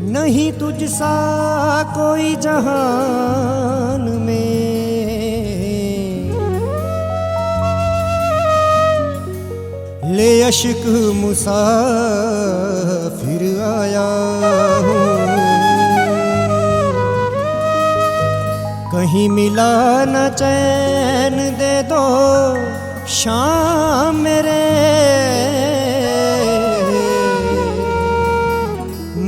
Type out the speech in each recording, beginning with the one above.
नहीं तुझसा कोई जहान में, ले अश्क मुसाफिर आया हूँ। कहीं मिला न चैन दे दो शाम मेरे,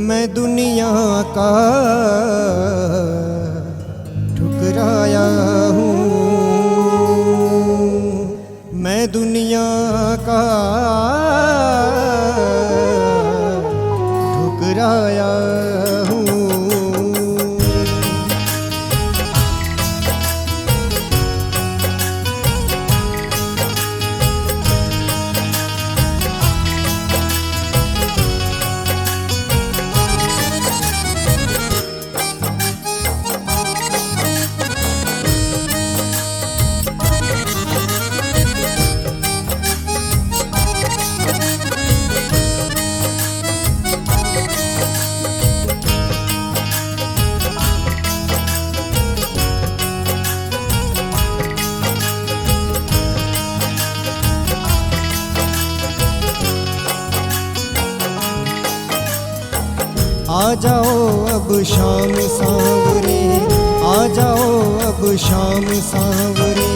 मैं दुनिया का ठुकराया हूँ। मैं दुनिया का ठुकराया हूँ। आ जाओ अब शाम सांवरे, आ जाओ अब शाम सांवरे,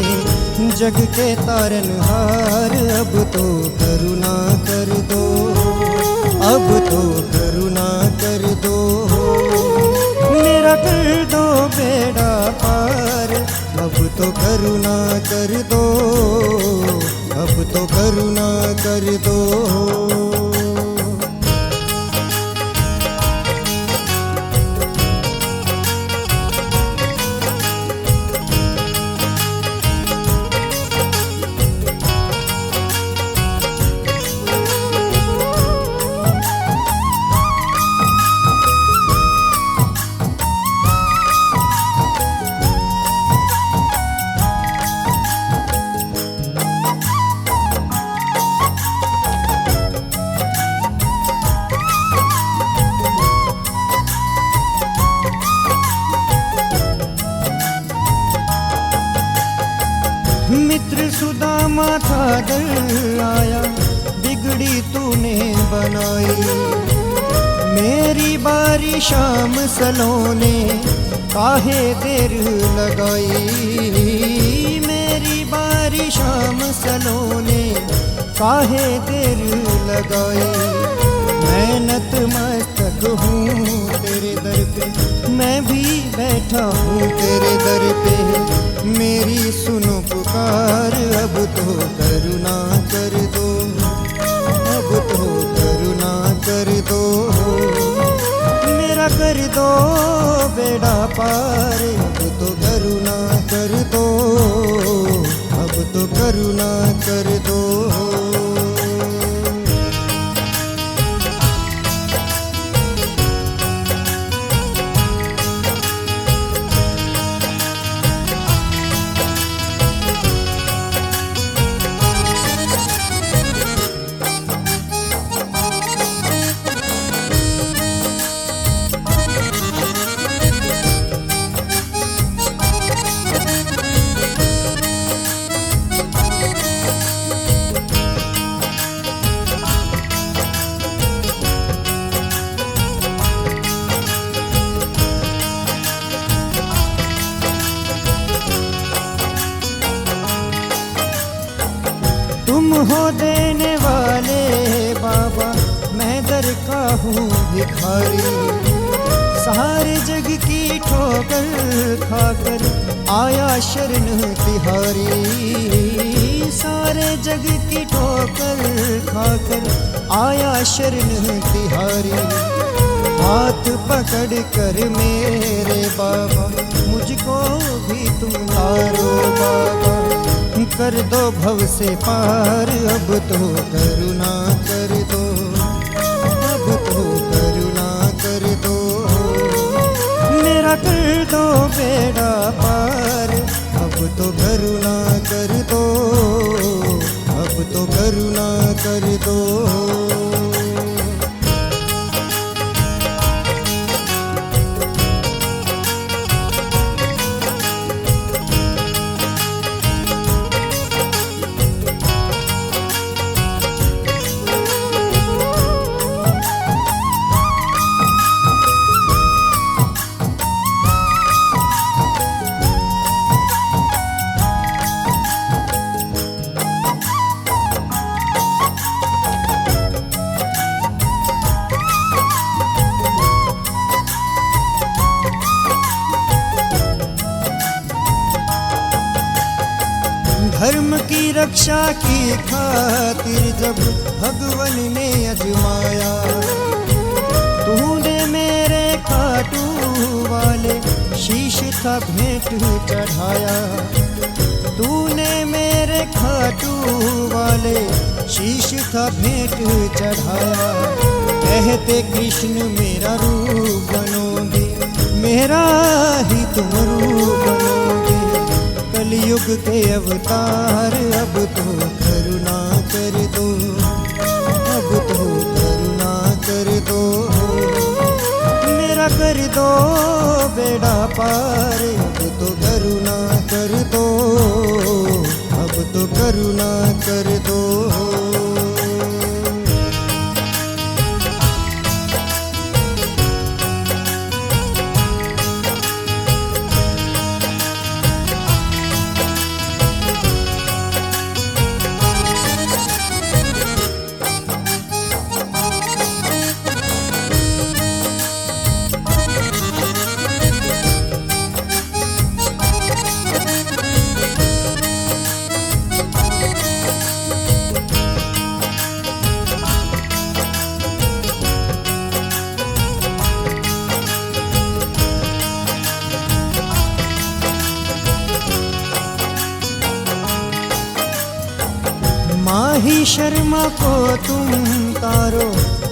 जग के तारनहार अब तो करुणा कर दो, अब तो करुणा कर दो। मेरा कर दो बेड़ा पार, अब तो करुणा कर दो, अब तो करुणा कर दो। मित्र सुदामा था दर आया, बिगड़ी तूने बनाई। मेरी बारी शाम सलोने, काहे देर लगाई। मेरी बारी शाम सलोने, काहे देर लगाई। मैं नतमस्तक हूँ तेरे दर पे, मैं भी बैठा हूँ तेरे दर पे। मेरी सुनो पुकार, अब तो करुणा कर दो, अब तो करुणा कर दो। मेरा कर दो बेड़ा पार, अब तो करुणा कर दो, अब तो करुणा कर दो। तुम हो देने वाले बाबा, मैं दर का हूँ भिखारी। सारे जग की ठोकर खाकर आया शरण तिहारी। सारे जग की ठोकर खाकर आया शरण तिहारी। हाथ पकड़ कर मेरे बाबा, मुझको भी तुम तारो बाबा। कर दो भव से पार, अब तो करुणा कर दो, अब तो करुणा कर दो। मेरा कर दो बेड़ा पार, अब तो करुणा कर दो, अब तो करुणा कर दो। रक्षा की खातिर जब भगवन ने अजमाया, तूने मेरे खाटू वाले शीश था भेंट चढ़ाया। तूने मेरे खाटू वाले शीश था भेंट चढ़ाया। कहते कृष्ण मेरा रूप बनोगे, मेरा ही तुम रूप बनोगे। कलयुग के अवतार अब तो करुणा कर दो, अब तो करुणा कर दो। मेरा कर दो बेड़ा पार, अब तो करुणा कर दो, अब तो करुणा कर दो। माही शर्मा को तुम तारो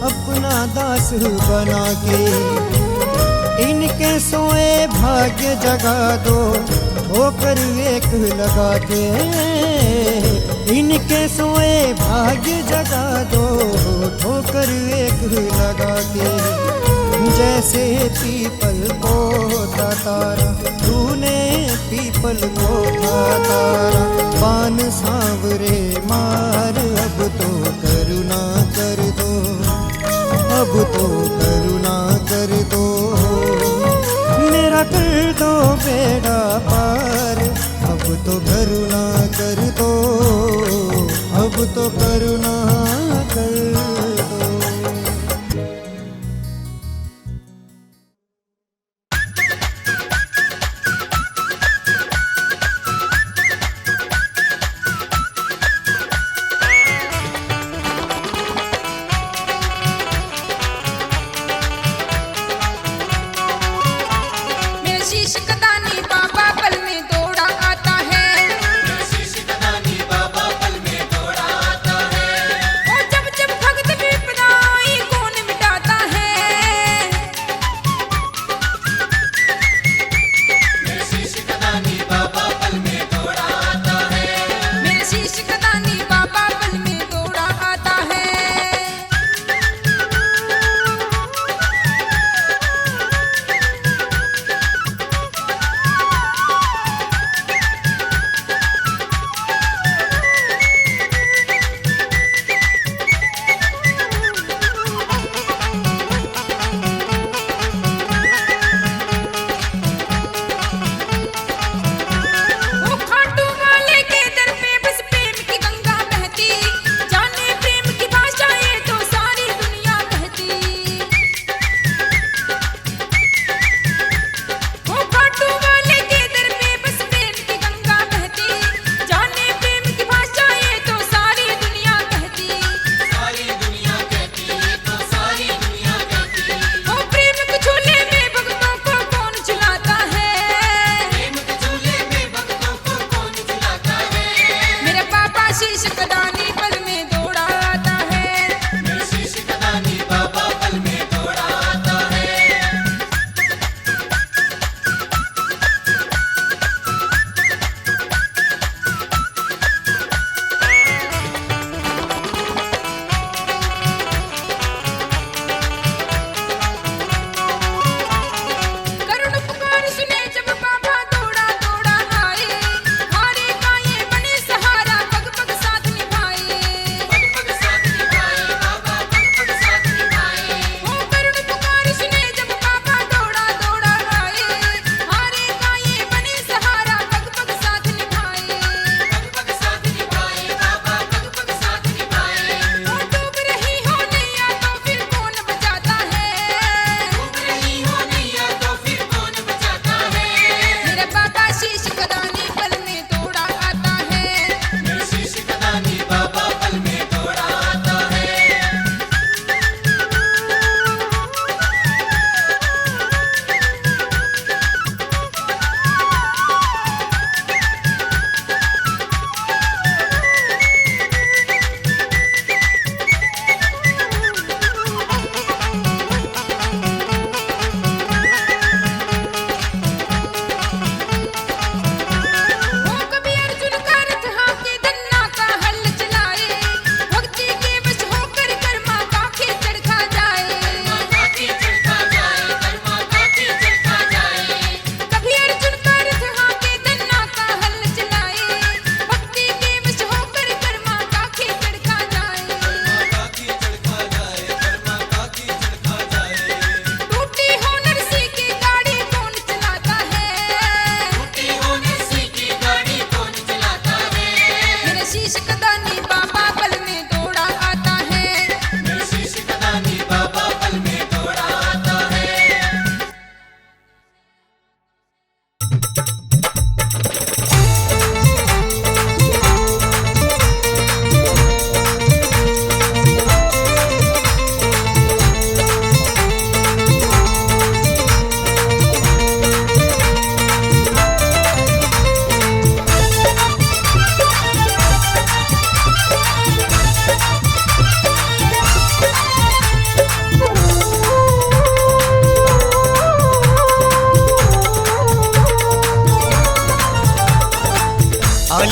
अपना दास बना के, इनके सोए भाग्य जगा दो ठोकर एक लगा के। इनके सोए भाग्य जगा दो ठोकर एक लगा के। जैसे पीपल को था तारा, तूने पीपल को था तारा। पान सांवरे मार, अब तो करुणा कर दो, अब तो करुणा कर दो। मेरा कर दो बेड़ा पार, अब तो करुणा कर दो, अब तो करुणा कर दो।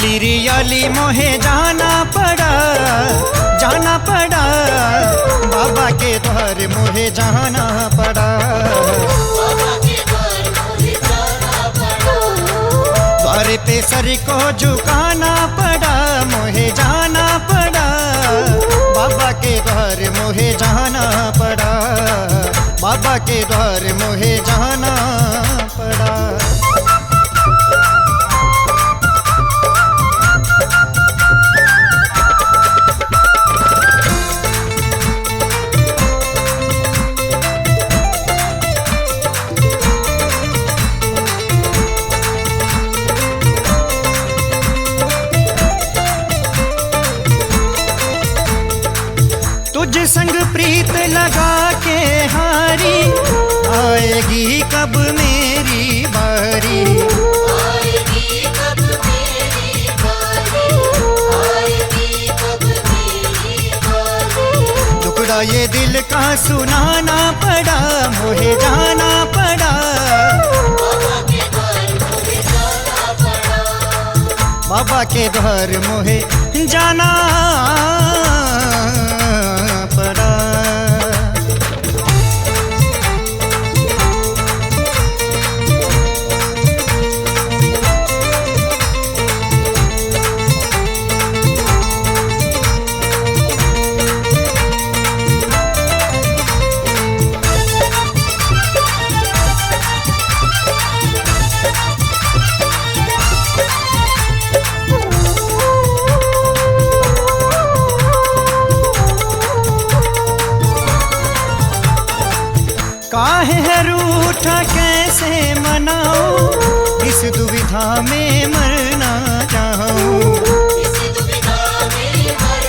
आली रे आली मोहे जाना पड़ा बाबा के द्वार मोहे जाना पड़ा। द्वार पे सर को झुकाना पड़ा मोहे जाना पड़ा। बाबा के द्वार मोहे जाना पड़ा। बाबा के द्वार मोहे जाना पड़ा। तुझ संग प्रीत लगा के हारी, आएगी कब मेरी बारी। आएगी कब मेरी बारी, आएगी कब मेरी बारी। टुकड़ा ये दिल का सुनाना पड़ा मोहे जाना पड़ा। बाबा के द्वार मोहे जाना पड़ा। बाबा के द्वार मोहे जाना पड़ा। काहे है रूठा कैसे मनाऊं, इस दुविधा में मरना चाहूं। इस दुविधा में मर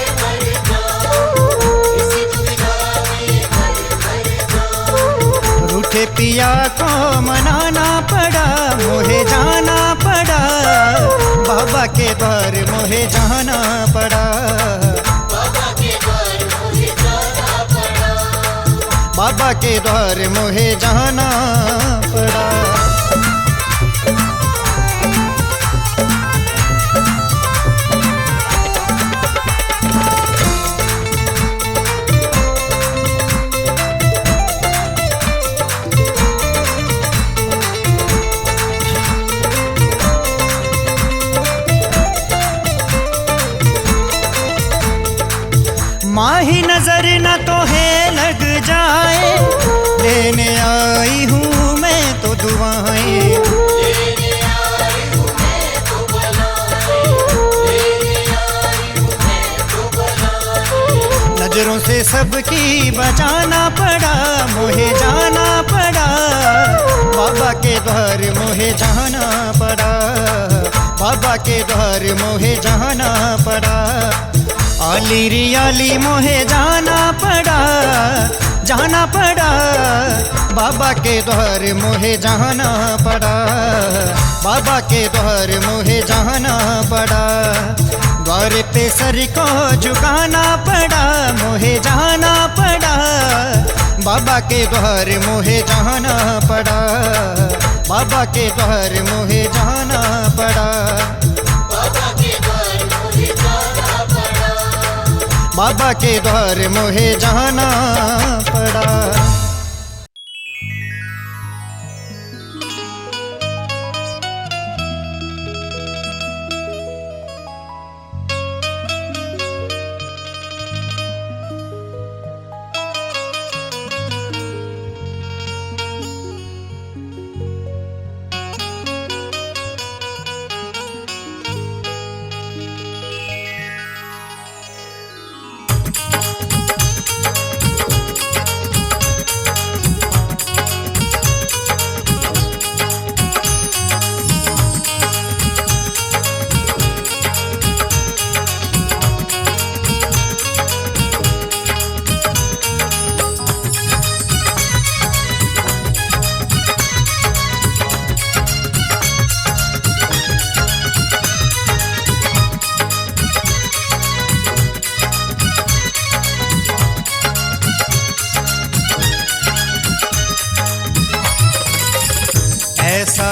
जाऊं, इस दुविधा में मर जाऊं। रूठे पिया को मनाना पड़ा मोहे जाना पड़ा। बाबा के द्वार मोहे जाना पड़ा। बाबा के द्वार मोहे जाना पड़ा। बाबा के द्वार मोहे जाना पड़ा। माही नजर न तो है लग जाए, लेने आई हूँ मैं तो दुआएं। लेने आई हूँ मैं तो बुलाए, लेने आई हूँ मैं तो बुलाए। नजरों से सबकी बचाना पड़ा मोहे जाना पड़ा। बाबा के द्वार मोहे जाना पड़ा। बाबा के द्वार मोहे जाना पड़ा। आली रे आली मोहे जाना पड़ा बाबा के द्वार मोहे जाना पड़ा। बाबा के द्वार मोहे जाना पड़ा। द्वार पे सर को झुकाना पड़ा मोहे जाना पड़ा। बाबा के द्वार मोहे जाना पड़ा। बाबा के द्वार मोहे जाना पड़ा। बाबा के द्वार मोहे जाना पड़ा। बाबा के द्वार मोहे जाना पड़ा।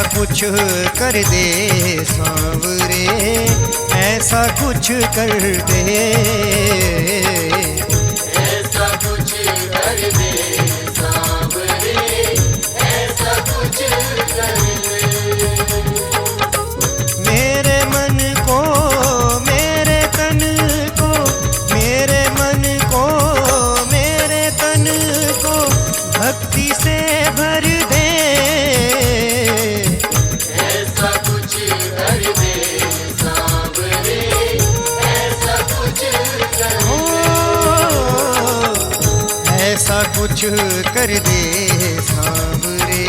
ऐसा कुछ कर दे सांवरे, ऐसा कुछ कर दे, ऐसा कुछ कर दे सांवरे, ऐसा कुछ कर दे। मेरे मन को, मेरे तन को, मेरे मन को, मेरे तन को भक्ति से भर दे, ऐसा कुछ कर दे सांवरे, ऐसा कुछ कर दे। ऐसा कुछ कर दे सांवरे,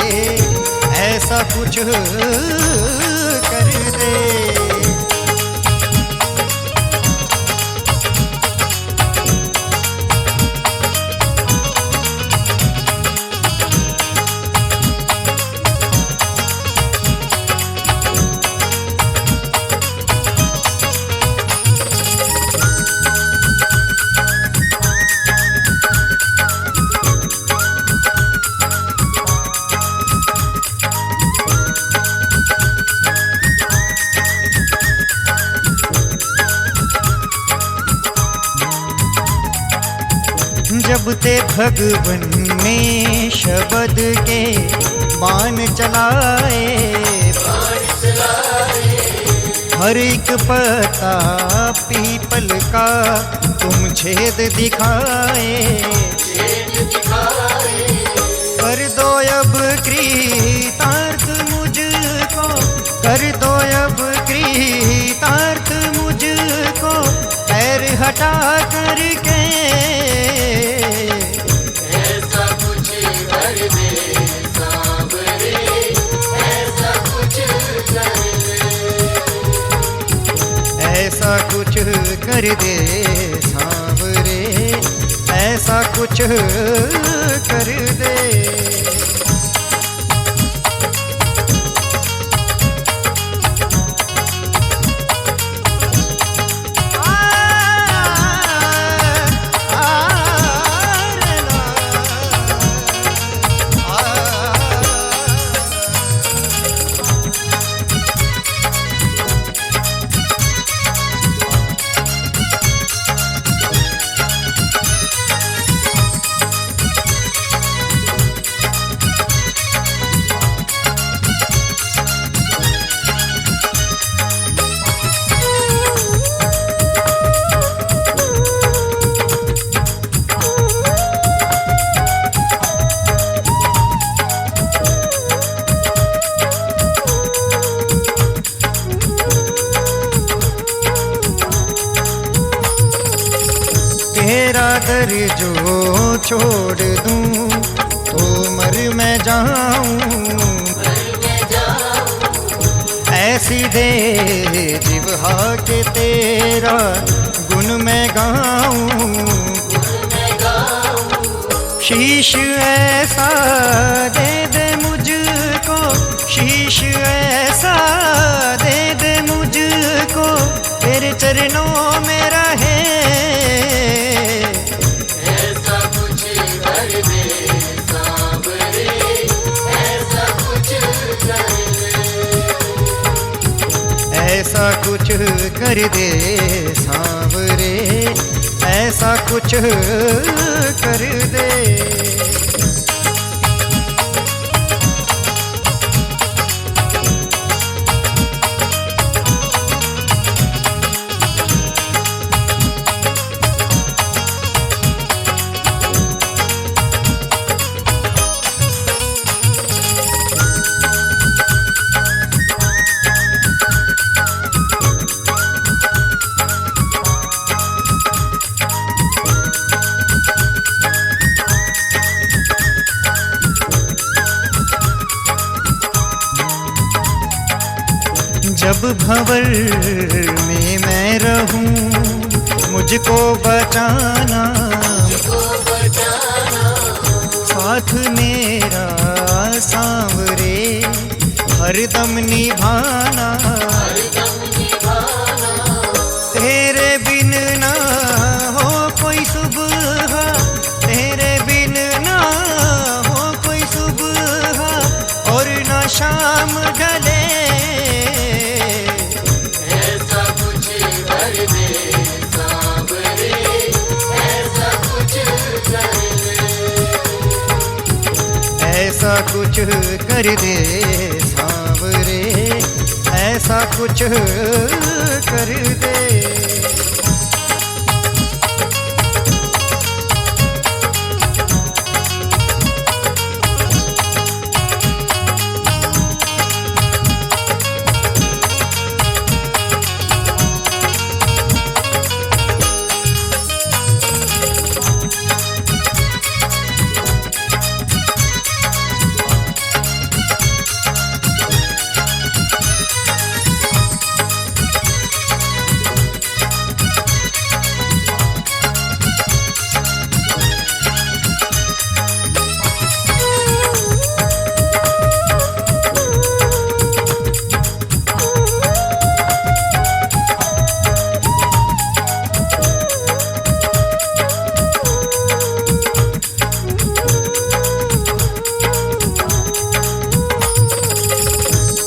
ऐसा कुछ कर दे। जब ते भगवन ने शब्द के बाण चलाए, हर एक पत्ता पीपल का तुम छेद दिखाए, कर दो अब कृतार्थ मुझको, कर दो अब कृतार्थ मुझको, पैर हटा करके, ऐसा कुछ कर दे सांवरे, ऐसा कुछ कर दे। ऐसा कुछ कर दे सांवरे, ऐसा कुछ कर दे। तेरा दर जो छोड़ दूं तो मर मैं जाऊं, ऐसी दे जिह्वा के तेरा गुण मैं गाऊं, शीश ऐसा दे दे मुझको, शीश ऐसा दे दे मुझको, तेरे चरणों में रहे, ऐसा कुछ कर दे सांवरे, ऐसा कुछ कर दे। ऐसा कुछ कर दे सांवरे, ऐसा कुछ कर दे। जब भंवर में मैं रहूं मुझको बचाना, साथ मेरा सांवरे हरदम निभाना, तेरे बिन ना हो कोई सुबह, तेरे बिन ना हो कोई सुबह, और ना शाम ढले ऐसा कुछ कर दे सांवरे, ऐसा कुछ कर दे।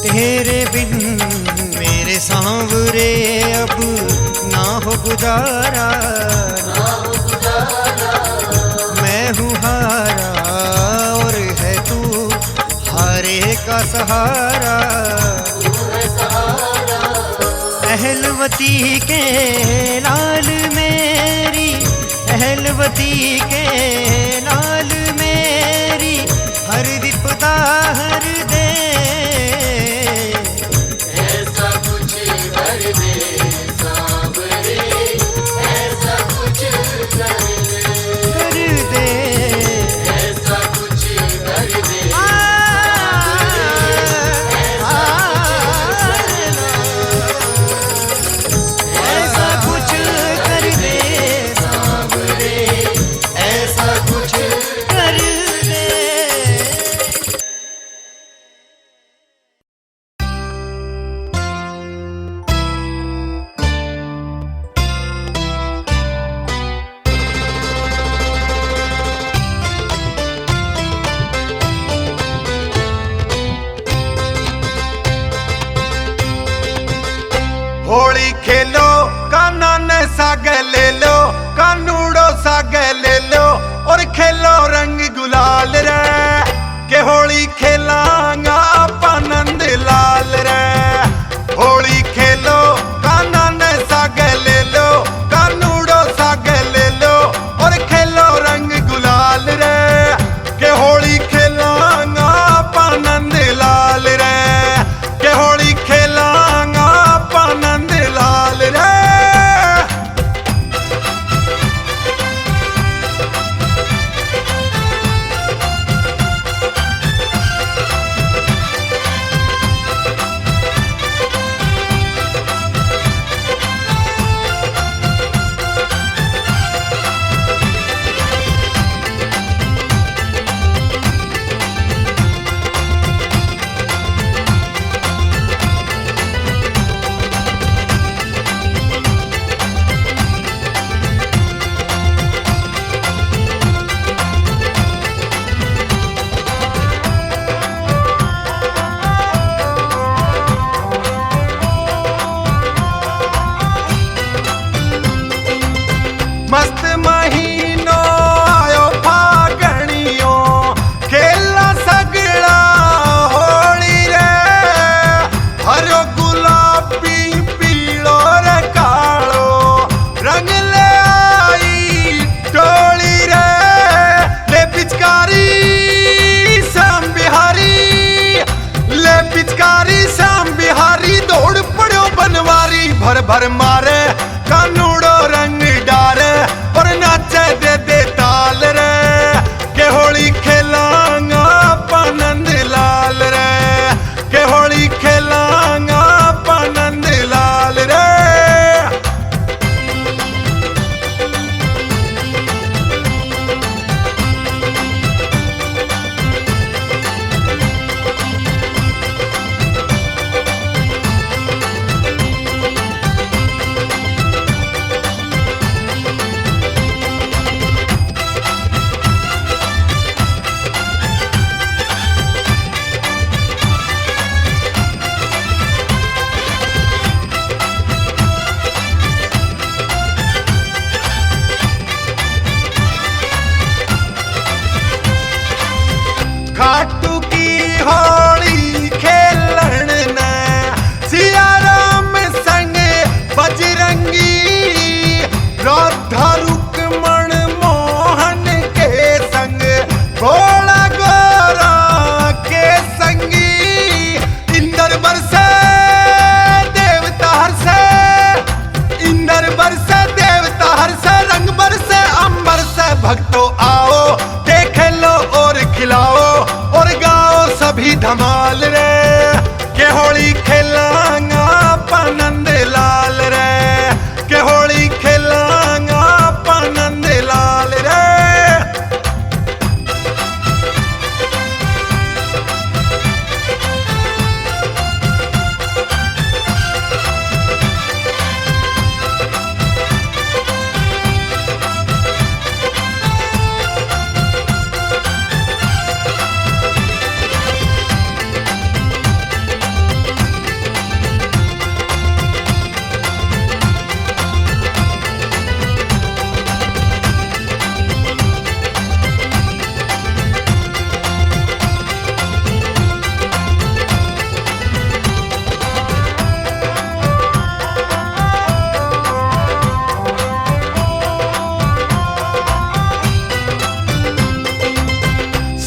तेरे बिन मेरे सांवरे अब ना हो गुजारा, मैं हूँ हारा और है तू हारे का सहारा। अहलवती के लाल मेरी, अहलवती के लाल मेरी हर विपदा हर दे। ऐसा कुछ कर दे सांवरे, ऐसा कुछ कर दे, ऐसा कुछ कर दे। ऐसा कुछ कर दे सांवरे, ऐसा कुछ कर दे। होली खेलो काना ने साग ले लो, कानूड़ो साग ले लो और खेलो रंग गुलाल रे। के होली खेलांगा आनंद लाल रे। होली खेलो काना ने साग ले लो, कानूड़ो साग ले लो और खेलो रंग गुलाल रे। के होली खेलांगा आनंद लाल रे। के होली खेलांगा आनंद लाल रे। मस्त महीनो आयो फागणियो, खेला सगड़ा होली रे। हरो गुलाबी पीलो रे कालो रंग ले आई टोली रे। ले पिचकारी श्याम बिहारी, ले पिचकारी श्याम बिहारी दौड़ पड़ो बनवारी। भर भर मारे कानूड़ो रंग डारे और नाचे दे दे ताल रे। के होली खेलांगा आनंद लाल रे। के होली खेलांगा आनंद लाल रे। खाटू भोला गोरा के संगी इंदर बरसे देवता हरसे, इंदर बरसे देवता हरसे, रंग बरसे अंबर से। भक्तों आओ देख लो और खिलाओ और गाओ सभी धमाल रे, के होली खेलांगा पनंद लाल रे, के होली खेलांगा पनंद लाल रे।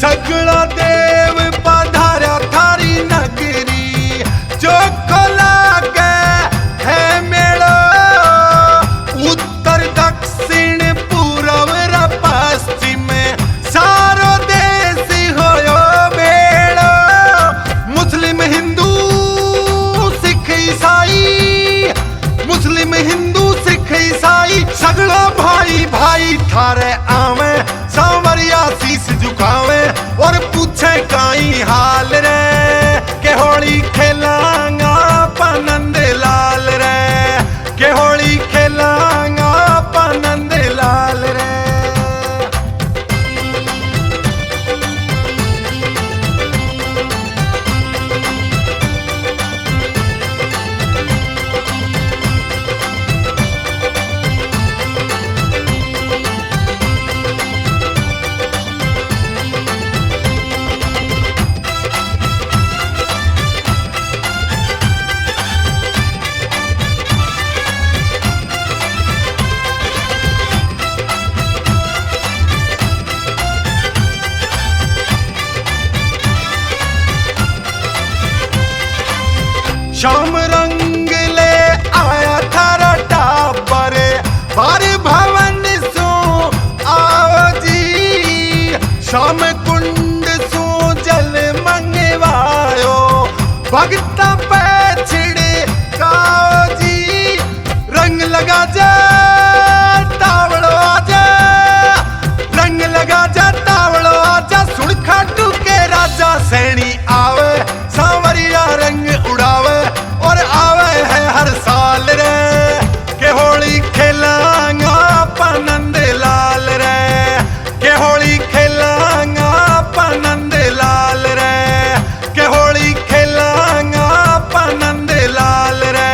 सगड़ा देव पधारा थारी नगरी, जो खोला के है मेलो, उत्तर दक्षिण पूर्व र पश्चिम सारो देश होयो मेलो। मुस्लिम हिंदू सिख ईसाई, मुस्लिम हिंदू सिख ईसाई सगड़ा भाई भाई थारे आवे, सांवरिया शीश झुकावे और पूछे काई हाल रे, के होली खेलांगा पनंद लाल रे, के होली खेलांगा पनंद लाल रे। श्याम रंग ले आया थारा टापर, बार भवन सो आओ जी, श्याम कुंड सो जल मंगवायो, भगत पे छिड़काओ जी, रंग लगा जा तावड़ो आजा, रंग लगा जा तावड़ो आजा, सुन खाटू के राजा सैनी आवे, सांवरिया रंग उड़ावे और आवे है हर साल रे, के होली खेलांगा पनंद लाल रे, के होली खेलांगा पनंद लाल रे, के होली खेलांगा पनंद लाल रे,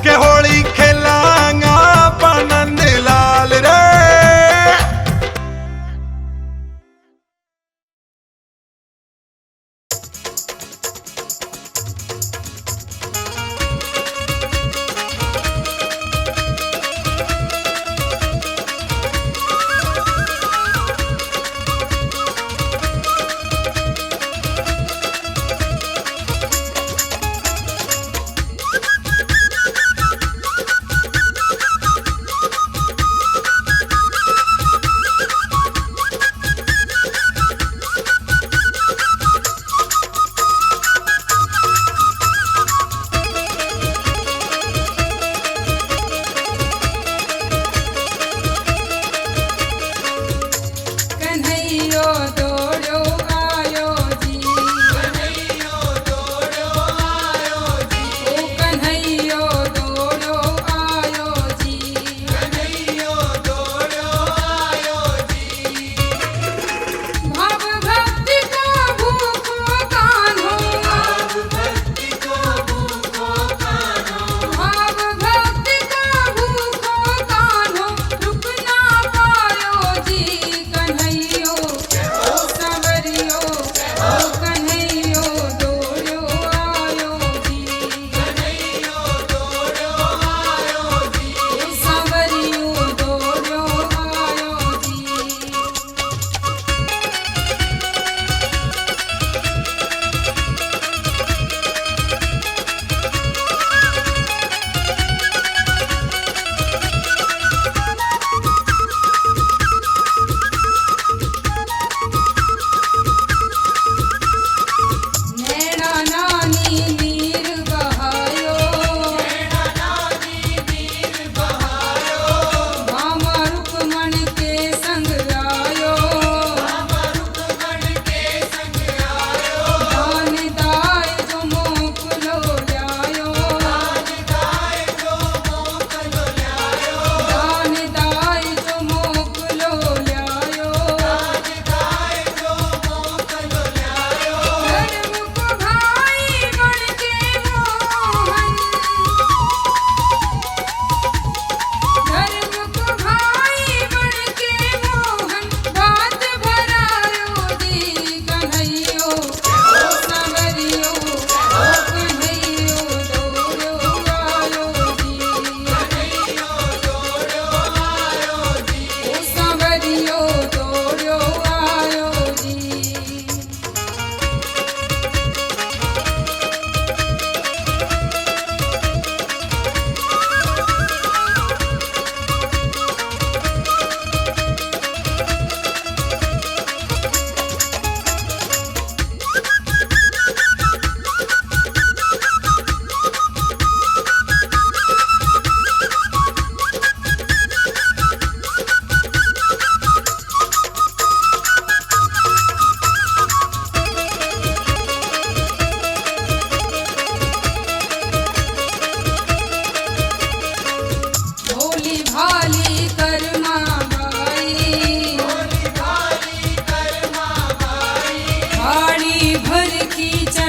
के होली खेलांगा पनंद लाल रे।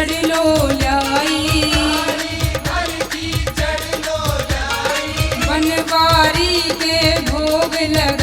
चढ़ लो लाई, बनवारी के भोग लगा